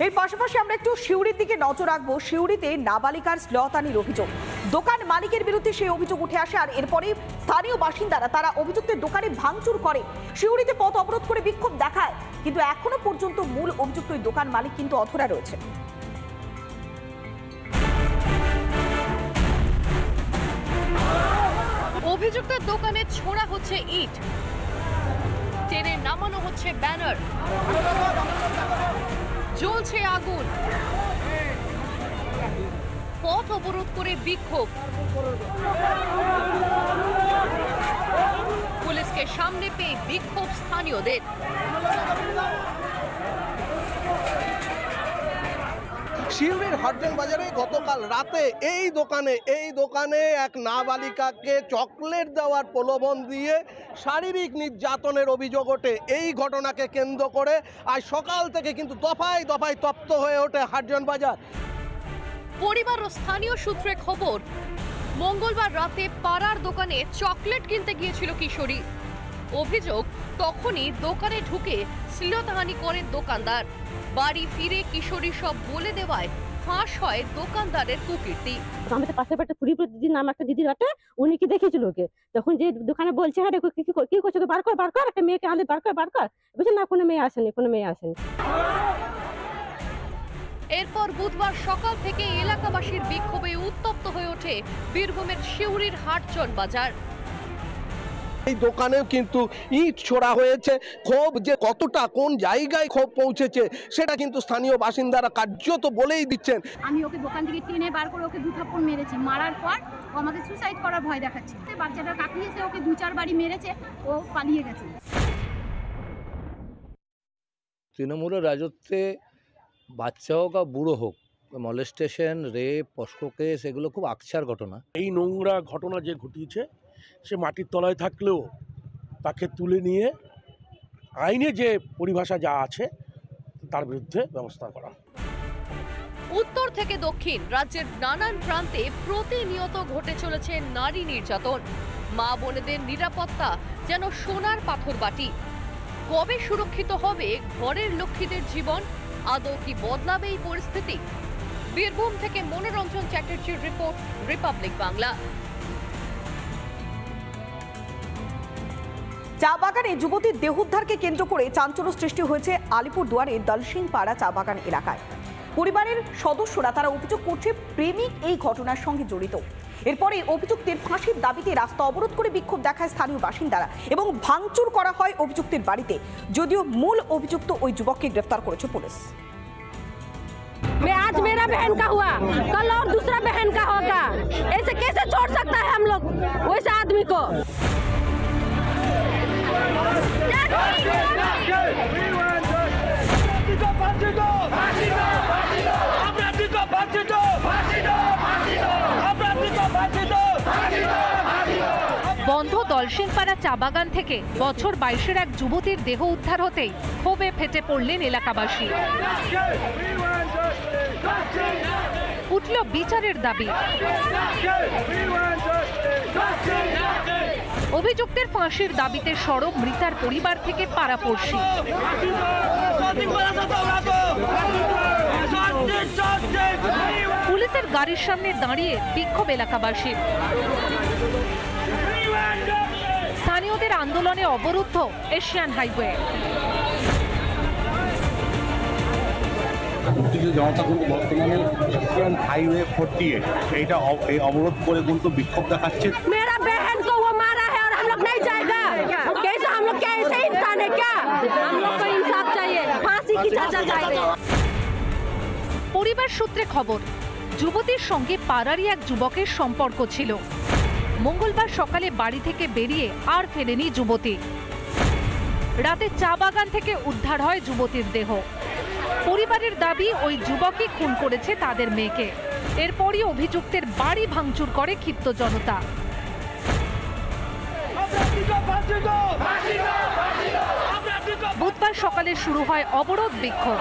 এর পাশাপাশি আমরা একটু সিউড়ির দিকে নজর রাখবো। সিউড়িতে নাবালিকার শ্লীলতাহানির অভিযোগ, দোকান মালিকের বিরুদ্ধে সেই অভিযোগ উঠে আসে, আর এরপরে স্থানীয় বাসিন্দারা তারা অভিযুক্তের দোকানে ভাঙচুর করে, সিউড়িতে পথ অবরোধ করে বিক্ষোভ দেখায়, কিন্তু এখনো পর্যন্ত মূল অভিযুক্ত ওই দোকান মালিক কিন্তু অধরা রয়েছে। অভিযুক্তের দোকানে ছোড়া হচ্ছে ইট, টেনে নামানো হচ্ছে ব্যানার, জ্বলছে আগুন, পথ অবরোধ করে বিক্ষোভ, পুলিশকে সামনে পেয়ে বিক্ষোভ স্থানীয়দের। সিউড়ির হরজন বাজারে গতকাল রাতে এই দোকানে এক নাবালিকাকে চকলেট দেওয়ার প্রলোভন দিয়ে শারীরিক নির্যাতনের অভিযোগ ওঠে। এই ঘটনাকে কেন্দ্র করে আজ সকাল থেকে কিন্তু দফায় দফায় তপ্ত হয়ে ওঠে হরজন বাজার। পরিবার ও স্থানীয় সূত্রে খবর, মঙ্গলবার রাতে পাড়ার দোকানে চকলেট কিনতে গিয়েছিল কিশোরী। অভিযোগ, তখনই দোকানে ঢুকে শ্লীলতাহানি করে দোকানদার। বাড়ি ফিরে কিশোরী সব বলে দেওয়ায় ফাঁস হয় দোকানদারের কুকীর্তি। আমাদের পাশে একটা পুরীপুর দিদির নাম একটা দিদির একটা, উনি কি দেখেছিল ওকে, তখন যে দোকানে বলছে হ্যাঁ কি করছো, বার কর একটা মেয়েকে আনলে বার কর, বলছে না কোনো মেয়ে আসেনি। এরপর বুধবার সকাল থেকে এলাকাবাসীর বিক্ষোভে উত্তপ্ত হয়ে ওঠে বীরভূমের সিউড়ির হাটজন বাজার। এই দোকানেও কিন্তু ইট ছোড়া হয়েছে। ক্ষোভ যে কতটা কোন জায়গায় ক্ষোভ পৌঁছেছে সেটা কিন্তু স্থানীয় বাসিন্দারা কার্যত বলেই দিচ্ছেন। আমি ওকে দোকান থেকে টেনে বার করে ওকে 2 থাপ্পড় মেরেছি, মারার পর ও আমাকে সুসাইড করার ভয় দেখাচ্ছে। বাচ্চাটার কাকি এসে ওকে 2-4 বাড়ি মেরেছে, ও পালিয়ে গেছে। তৃণমূলের রাজত্বে বাচ্চা হোক আর বুড়ো হোক, মলেস্টেশন, রেপ, পস্কো কেস এগুলো খুব আকছার ঘটনা। এই নোংরা ঘটনা যে ঘটিয়েছে, সে মাটির তলায় থাকলেও তাকে তুলে নিয়ে আইনে যে পরিভাষা যা আছে তার বিরুদ্ধে ব্যবস্থা করা। উত্তর থেকে দক্ষিণ রাজ্যের নানান প্রান্তে প্রতিনিয়ত ঘটে চলেছে নারী নির্যাতন। মা বোনেদের নিরাপত্তা যেন সোনার পাথর বাটি। কবে সুরক্ষিত হবে ঘরের লক্ষ্মীদের জীবন? আদৌ কি বদলাবে এই পরিস্থিতি? বীরভূম থেকে মনোরঞ্জন চ্যাটার্জির রিপোর্ট, রিপাবলিক বাংলা। চা বাগানে যুবতীর দেহ উদ্ধারকে কেন্দ্র করে চাঞ্চল্য সৃষ্টি হয়েছে আলিপুরদুয়ারের দলসিংপাড়া চা বাগান এলাকায়। পরিবারের সদস্যরা তারা অভিযোগ করছে প্রেমিক এই ঘটনার সঙ্গে জড়িত। এরপরে অভিযুক্তের ফাঁসির দাবিতে রাস্তা অবরোধ করে বিক্ষোভ দেখায় স্থানীয় বাসিন্দারা এবং ভাঙচুর করা হয় অভিযুক্তের বাড়িতে, যদিও মূল অভিযুক্ত ওই যুবককে গ্রেফতার করেছে পুলিশ। आज मेरा बहन का हुआ, कल और दूसरा बहन का होगा, ऐसे कैसे छोड़ सकता है हम लोग वैसे आदमी को? বন্ধ দলসিংপাড়া চা বাগান থেকে বছর 22-এর এক যুবতীর দেহ উদ্ধার হতেই ক্ষোভে ফেটে পড়লেন এলাকাবাসী। উঠল বিচারের দাবি। অভিযুক্তের ফাঁসির দাবিতে সরব মৃতার পরিবার থেকে পাড়াপড়শি। পুলিশের গাড়ির সামনে দাঁড়িয়ে বিক্ষোভ এলাকাবাসীর। স্থানীয়দের আন্দোলনে অবরুদ্ধ এশিয়ান হাইওয়ে। জনতা কিন্তু বর্তমানে এশিয়ান হাইওয়ে 48 এইটা অবরোধ করে কিন্তু বিক্ষোভ দেখাচ্ছে। मेरा बहन को वो मारा है और हम लोग नहीं जाएगा, कैसे हम लोग क्या ऐसे इंसान है क्या? हम लोग को इंसाफ चाहिए, फांसी की सजा चाहिए। পরিবার সূত্রে খবর, যুবতীর সঙ্গে পাড়ারই এক যুবকের সম্পর্ক ছিল। মঙ্গলবার সকালে বাড়ি থেকে বেরিয়ে আর ফেরেনি যুবতী। রাতে চা বাগান থেকে উদ্ধার হয় যুবতীর দেহ। পরিবারের দাবি ওই যুবকই খুন করেছে তাদের মেয়েকে। এরপরই অভিযুক্তের বাড়ি ভাঙচুর করে ক্ষিপ্ত জনতা। বুধবার সকালে শুরু হয় অবরোধ বিক্ষোভ।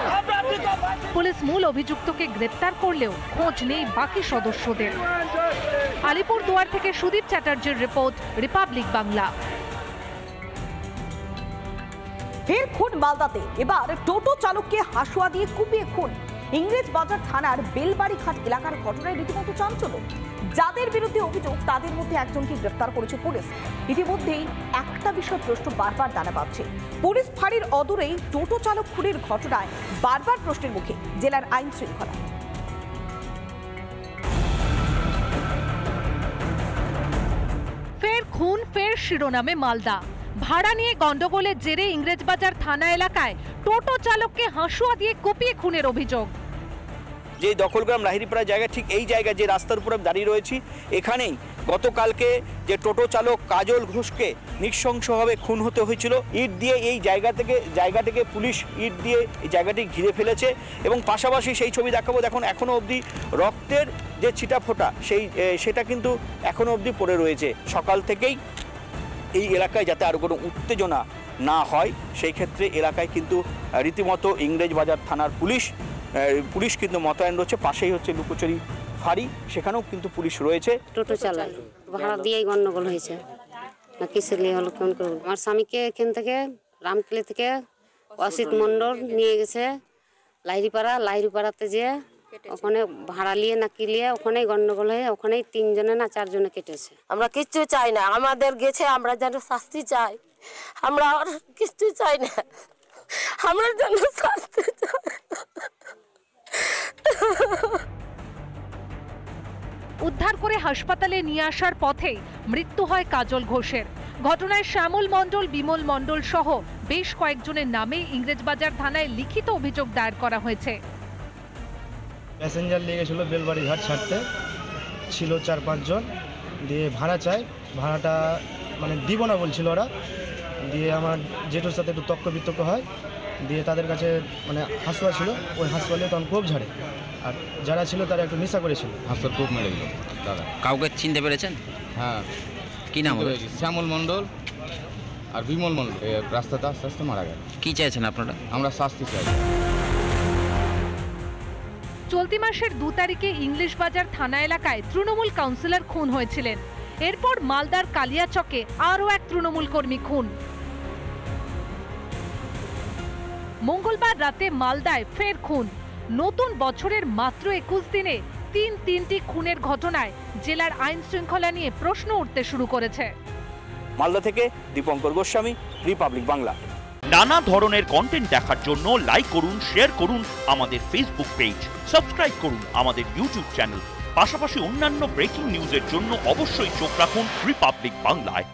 পুলিশ মূল অভিযুক্তকে গ্রেপ্তার করলেও খোঁজ নেই বাকি সদস্যদের। আলিপুরদুয়ার থেকে সুদীপ চ্যাটার্জির রিপোর্ট, রিপাবলিক বাংলা। ফের খুন মালদাতে, এবার টোটো চালককে হাসুয়া দিয়ে কুপিয়ে খুন। ইংরেজ বাজার থানার বেলবাড়ি ঘাট এলাকার ঘটনায় রীতিমতো চাঞ্চল্য। যাদের বিরুদ্ধে অভিযোগ তাদের মধ্যে একজনকে গ্রেফতার করেছে পুলিশ। ইতিমধ্যেই একটা বিষয় প্রশ্ন বারবার দানা পাচ্ছে। পুলিশ ফাঁড়ির অদূরেই টোটো চালক খুনের ঘটনায় বারবার প্রশ্নের মুখে জেলার আইন শৃঙ্খলা। ফের খুন, ফের শিরোনামে মালদা। ভাড়া নিয়ে গন্ডগোলের জেরে ইংরেজবাজার থানা এলাকায় টোটো চালককে হাঁসুয়া দিয়ে কুপিয়ে খুনের অভিযোগ। যে দখলগ্রাম লাহিড়িপাড়া জায়গা, ঠিক এই জায়গা যে রাস্তার উপরে দাঁড়িয়ে রয়েছি, এখানেই গতকালকে যে টোটো চালক কাজল ঘোষকে নৃশংসভাবে খুন হতে হয়েছিল। ইট দিয়ে এই জায়গাটিকে পুলিশ ইট দিয়ে এই জায়গাটি ঘিরে ফেলেছে এবং পাশাপাশি সেই ছবি দেখাবো। দেখুন এখনও অবধি রক্তের যে ছিটাফোঁটা সেটা কিন্তু এখনও অবধি পড়ে রয়েছে। সকাল থেকেই এই এলাকায় যাতে আর কোনো উত্তেজনা না হয় সেই ক্ষেত্রে এলাকায় কিন্তু রীতিমতো ইংরেজবাজার থানার পুলিশ কিন্তু মোতায়েন রয়েছে। পাশেই হচ্ছে লুকোচুরি ফাঁড়ি, সেখানেও কিন্তু পুলিশ রয়েছে। টোটো চালায় ভাড়া দিয়েই গন্ডগোল হয়েছে, না কিসের নিয়ে হলো কেমন করবো। আমার স্বামীকে এখান থেকে রামকেলি থেকে অসিত মণ্ডল নিয়ে গেছে লাহিড়িপাড়াতে যে ওখানে ভাড়া নিয়ে না কি নিয়ে ওখানেই গন্ডগোল হয়ে ওখানেই 3 জনে না 4 জনে কেটেছে। আমরা কিচ্ছু চাই না, আমাদের গেছে, আমরা যেন শাস্তি চাই। আমরা আর কিচ্ছু চাই না, আমরা যেন শাস্তি চাই। উদ্ধার করে হাসপাতালে নিয়ে আসার পথেই মৃত্যু হয় কাজল ঘোষের। ঘটনায় শ্যামল মণ্ডল, বিমল মণ্ডল সহ বেশ কয়েকজনের নামে ইংরেজবাজার থানায় লিখিত অভিযোগ দায়ের করা হয়েছে। প্যাসেঞ্জার নিয়ে গেছিল বেলবাড়ি ঘাট ছাড়তে, ছিল 4-5 জন, দিয়ে ভাড়া চায়, ভাড়াটা মানে দিব না বলছিল ওরা। দিয়ে আমার জেঠুর সাথে একটু তর্ক বিতর্ক হয়, দিয়ে তাদের কাছে মানে হাঁসুয়া ছিল, ওই হাঁসুয়া নিয়ে তখন কোপ ঝাড়ে। আর যারা ছিল তারা একটু নেশা করেছিল, হাঁসুয়ার কোপ মেরে দিল দাদা। কাউকে চিনতে পেরেছেন? হ্যাঁ। কি নাম? শ্যামল মণ্ডল আর বিমল মণ্ডল। রাস্তাতে আস্তে আস্তে মারা গেল। কি চাইছেন আপনারা? আমরা শাস্তি চাই। চলতি মাসের 2 তারিখে ইংলিশবাজার থানা এলাকায় তৃণমূল কাউন্সিলর খুন হয়েছিলেন। এরপর মালদার কালিয়াচকে আরও এক তৃণমূল কর্মী খুন। মঙ্গলবার রাতে মালদায় ফের খুন। নতুন বছরের মাত্র 21 দিনে 3টি খুনের ঘটনায় জেলার আইন শৃঙ্খলা নিয়ে প্রশ্ন উঠতে শুরু করেছে। মালদা থেকে দীপঙ্কর গোস্বামী, রিপাবলিক বাংলা। নানা ধরনের কন্টেন্ট দেখার জন্য লাইক করুন, শেয়ার করুন আমাদের ফেসবুক পেজ, সাবস্ক্রাইব করুন আমাদের ইউটিউব চ্যানেল। পাশাপাশি অন্যান্য ব্রেকিং নিউজের জন্য অবশ্যই চোখ রাখুন রিপাবলিক বাংলায়।